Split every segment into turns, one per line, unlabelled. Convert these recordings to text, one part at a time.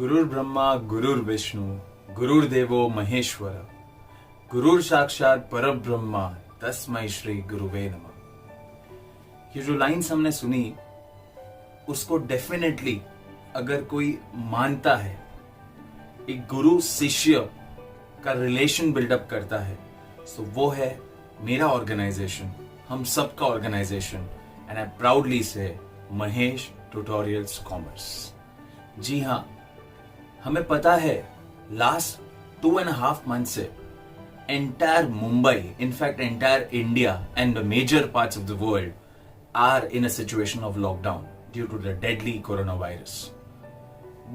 गुरुर् ब्रह्मा गुरुर्विष्णु गुरुर्देवो महेश्वर गुरुर साक्षात परब्रह्मा तस्मै श्री गुरुवे नमः। ये जो लाइन्स हमने सुनी उसको डेफिनेटली अगर कोई मानता है, एक गुरु शिष्य का रिलेशन बिल्डअप करता है, तो वो है मेरा ऑर्गेनाइजेशन, हम सबका ऑर्गेनाइजेशन, एंड आई प्राउडली से महेश ट्यूटोरियल्स कॉमर्स। जी हाँ, हमें पता है लास्ट 2.5 मंथ से entire Mumbai, in fact entire India and the major parts of the world are in a situation of lockdown due to the deadly corona virus.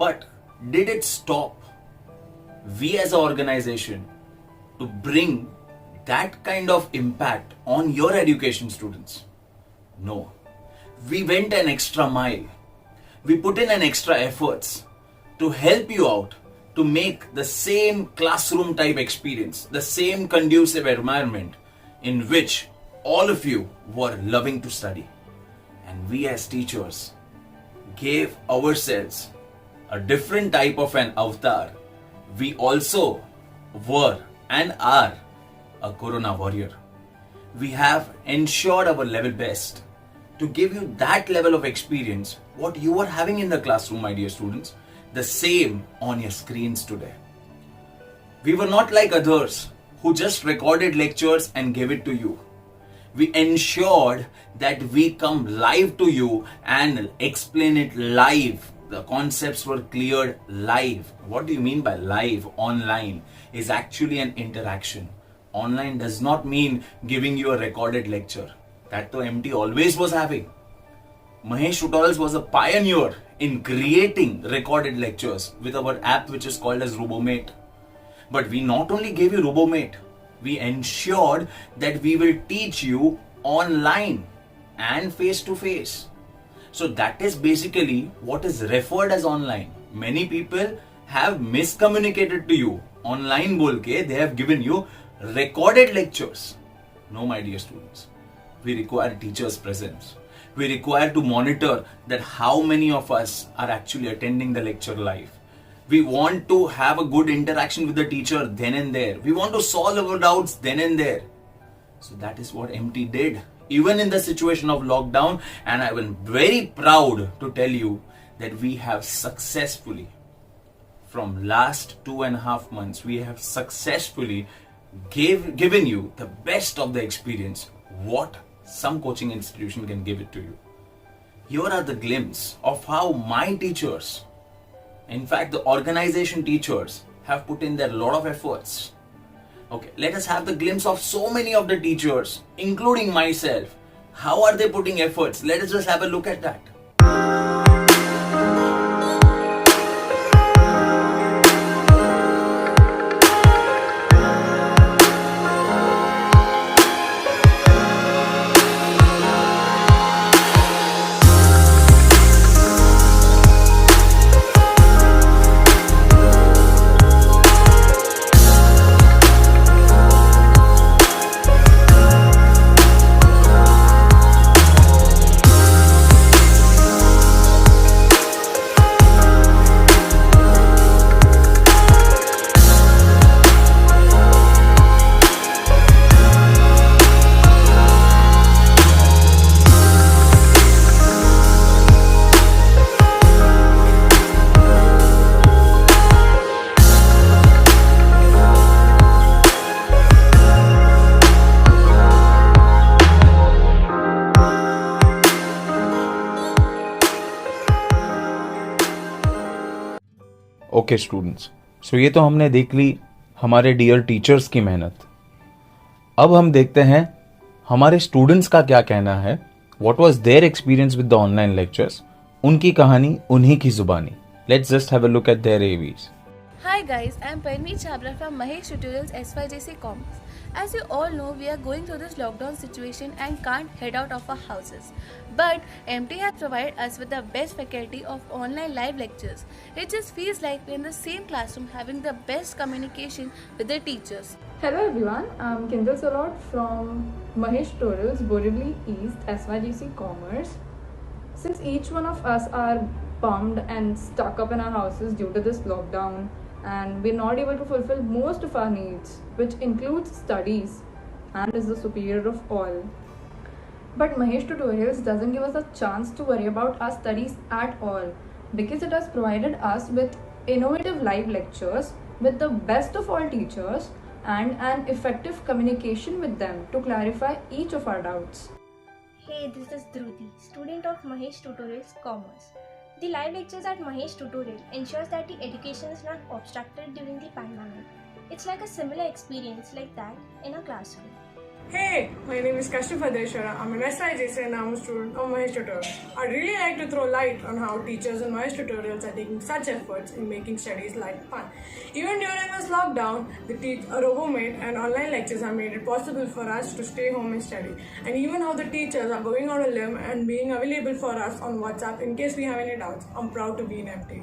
But did it stop we as an organization to bring that kind of impact on your education students? No. We went an extra mile. We put in an extra efforts to help you out to make the same classroom type experience, the same conducive environment in which all of you were loving to study. And we as teachers gave ourselves a different type of an avatar. We also were and are a Corona warrior. We have ensured our level best to give you that level of experience what you are having in the classroom, my dear students, the same on your screens today. We were not like others who just recorded lectures and gave it to you. We ensured that we come live to you and explain it live. The concepts were cleared live. What do you mean by live? Online is actually an interaction. Online does not mean giving you a recorded lecture. That the MT always was having. Mahesh Tutorials was a pioneer in creating recorded lectures with our app which is called as RoboMate. But we not only gave you RoboMate, we ensured that we will teach you online and face to face. So that is basically what is referred as online. Many people have miscommunicated to you. Online bol ke they have given you recorded lectures. No, my dear students. We require teachers' presence. We require to monitor that how many of us are actually attending the lecture live. We want to have a good interaction with the teacher then and there. We want to solve our doubts then and there. So that is what MT did. Even in the situation of lockdown, and I am very proud to tell you that we have successfully, from last 2.5 months, we have successfully given you the best of the experience what some coaching institution can give it to you. Here are the glimpse of how my teachers, in fact the organization teachers, have put in their lot of efforts. Okay, let us have the glimpse of so many of the teachers, including myself. How are they putting efforts? Let us just have a look at that.
Okay students, so ये तो हमने देख ली हमारे dear teachers की मेहनत। अब हम देखते हैं हमारे स्टूडेंट्स का क्या कहना है, what was their experience with the online lectures, उनकी कहानी उन्हीं की जुबानी। Let's just have a look at there aves.
Hi guys, I am Parmi Chabra from Mahesh Tutorials SYJC Commerce. As you all know, we are going through this lockdown situation and can't head out of our houses. But MT has provided us with the best faculty of online live lectures. It just feels like we're in the same classroom having the best communication with the teachers.
Hello everyone, I'm Kindle Solot from Mahesh Tutorials, Borivali East, SYGC Commerce. Since each one of us are bummed and stuck up in our houses due to this lockdown, and we're not able to fulfill most of our needs, which includes studies, and is the superior of all. But Mahesh Tutorials doesn't give us a chance to worry about our studies at all, because it has provided us with innovative live lectures with the best of all teachers and an effective communication with them to clarify each of our doubts.
Hey, this is Dhruti, student of Mahesh Tutorials Commerce. The live lectures at Mahesh Tutorial ensures that the education is not obstructed during the pandemic. It's like a similar experience like that in a classroom.
Hey, my name is Kashyap Adeshwara. I'm an SIJC and I'm a student of Mahesh Tutorials. I'd really like to throw light on how teachers in Mahesh Tutorials are taking such efforts in making studies light and fun. Even during this lockdown, RoboMate and online lectures have made it possible for us to stay home and study. And even how the teachers are going on a limb and being available for us on WhatsApp in case we have any doubts. I'm proud to be in MT.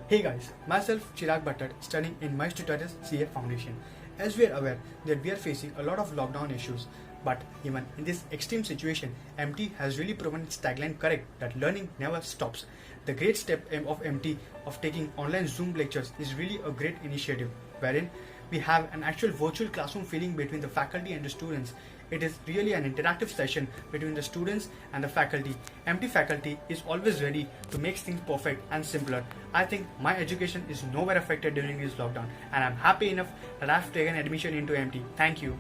Hey guys, myself Chirag Bhattad, studying in Mahesh Tutorials CA Foundation. As we are aware that we are facing a lot of lockdown issues, but even in this extreme situation, MT has really proven its tagline correct, that learning never stops. The great step of MT of taking online Zoom lectures is really a great initiative, wherein we have an actual virtual classroom feeling between the faculty and the students. It is really an interactive session between the students and the faculty. MT faculty is always ready to make things perfect and simpler. I think my education is nowhere affected during this lockdown, and I'm happy enough that I've taken admission into MT. Thank you.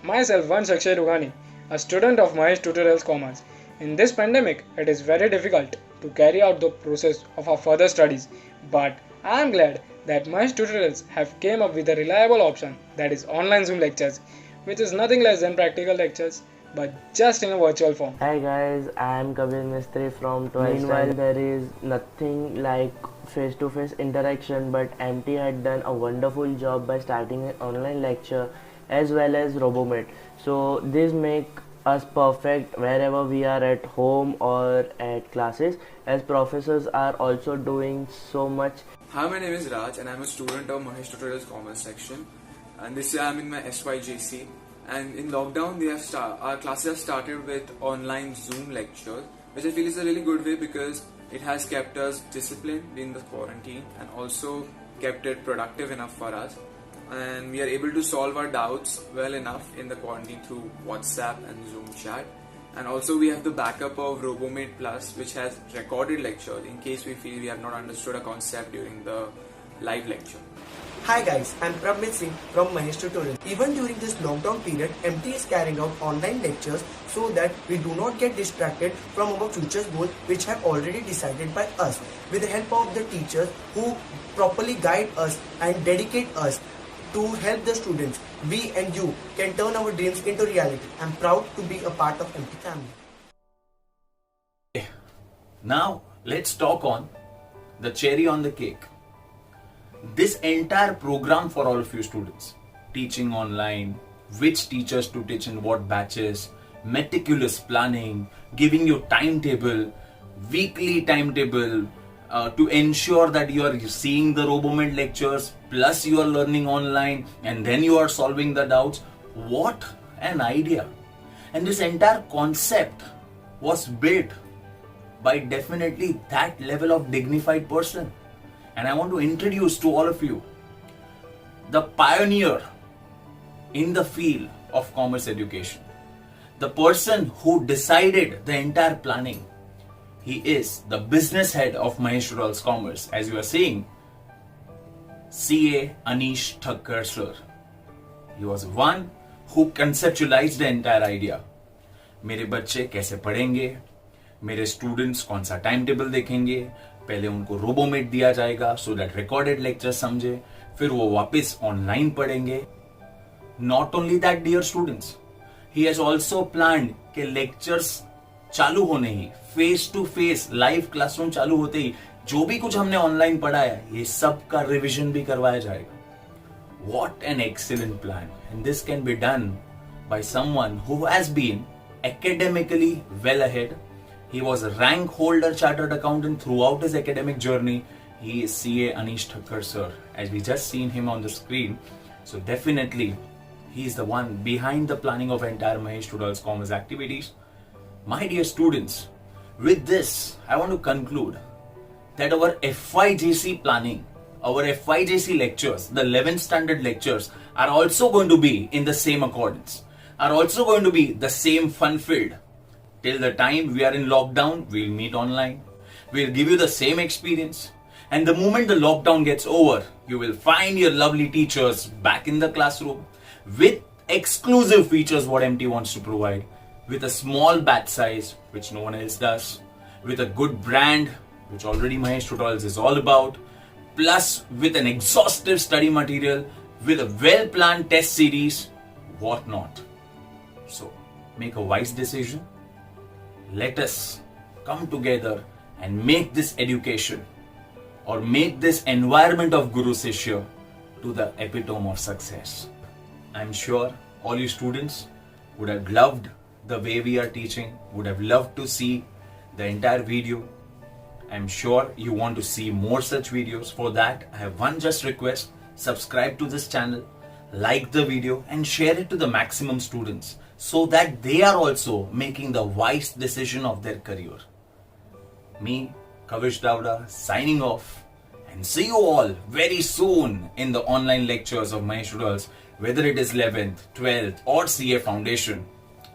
Myself, Vansh Akshay Rugani, a student of Mahesh Tutorials Commerce. In this pandemic, it is very difficult to carry out the process of our further studies, but I am glad that Mahesh Tutorials have came up with a reliable option, that is online Zoom lectures, which is nothing less than practical lectures, but just in a virtual form.
Hi guys, I am Kabir Mistry from 12th. Meanwhile, there is nothing like face-to-face interaction, but MT had done a wonderful job by starting an online lecture as well as RoboMate. So this make us perfect wherever we are at home or at classes, as professors are also doing so much.
Hi, my name is Raj and I'm a student of Mahesh Tutorials Commerce section, and this year I'm in my SYJC. And in lockdown, our classes have started with online Zoom lectures, which I feel is a really good way because it has kept us disciplined in the quarantine and also kept it productive enough for us. And we are able to solve our doubts well enough in the quarantine through WhatsApp and Zoom chat. And also we have the backup of RoboMate Plus, which has recorded lectures in case we feel we have not understood a concept during the live lecture.
Hi guys, I'm Prabmit Singh from Mahesh Tutorial. Even during this lockdown period, MT is carrying out online lectures so that we do not get distracted from our future goals, which have already decided by us. With the help of the teachers who properly guide us and dedicate us to help the students, we and you can turn our dreams into reality. I'm proud to be a part of MT family.
Now let's talk on the cherry on the cake. This entire program for all of you students, teaching online, which teachers to teach in what batches, meticulous planning, giving you timetable, weekly timetable, to ensure that you are seeing the RoboMate lectures, plus you are learning online, and then you are solving the doubts. What an idea! And this entire concept was built by definitely that level of dignified person. And I want to introduce to all of you the pioneer in the field of commerce education, the person who decided the entire planning. He is the business head of Mahesh Tutorials Commerce, as you are seeing, CA Anish Thakkar sir. He was one who conceptualized the entire idea. मेरे बच्चे कैसे पढ़ेंगे, मेरे students कौन सा time table देखेंगे, पहले उनको रोबोमेट दिया जाएगा सो दैट रिकॉर्डेड लेक्चर समझे, फिर वो वापस ऑनलाइन पढ़ेंगे. Not only that dear students, he has also planned के लेक्चर्स चालू होने ही, face to face live classroom चालू होते ही जो भी कुछ हमने ऑनलाइन पढ़ा है, ये सब का रिविजन भी करवाया जाएगा. What an excellent plan, and this can be done by someone who has been academically well ahead. He was a rank holder chartered accountant throughout his academic journey. He is CA Anish Thakkar sir, as we just seen him on the screen. So definitely he is the one behind the planning of entire Mahesh Tutorials Commerce activities. My dear students, with this I want to conclude that our FYJC planning, our FYJC lectures, the 11th standard lectures are also going to be in the same accordance, are also going to be the same fun filled. Till the time we are in lockdown, we'll meet online. We'll give you the same experience. And the moment the lockdown gets over, you will find your lovely teachers back in the classroom with exclusive features what MT wants to provide, with a small batch size which no one else does, with a good brand which already Mahesh Tutorials is all about, plus with an exhaustive study material, with a well-planned test series, whatnot. So make a wise decision. Let us come together and make this education or make this environment of Guru Sishya to the epitome of success. I'm sure all you students would have loved the way we are teaching, would have loved to see the entire video. I'm sure you want to see more such videos. For that, I have one just request: subscribe to this channel, like the video and share it to the maximum students so that they are also making the wise decision of their career. Me, Kavish Davda, signing off, and see you all very soon in the online lectures of Mahesh Tutorials, whether it is 11th, 12th or CA Foundation.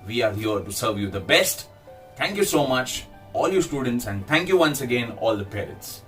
We are here to serve you the best. Thank you so much, all you students, and thank you once again, all the parents.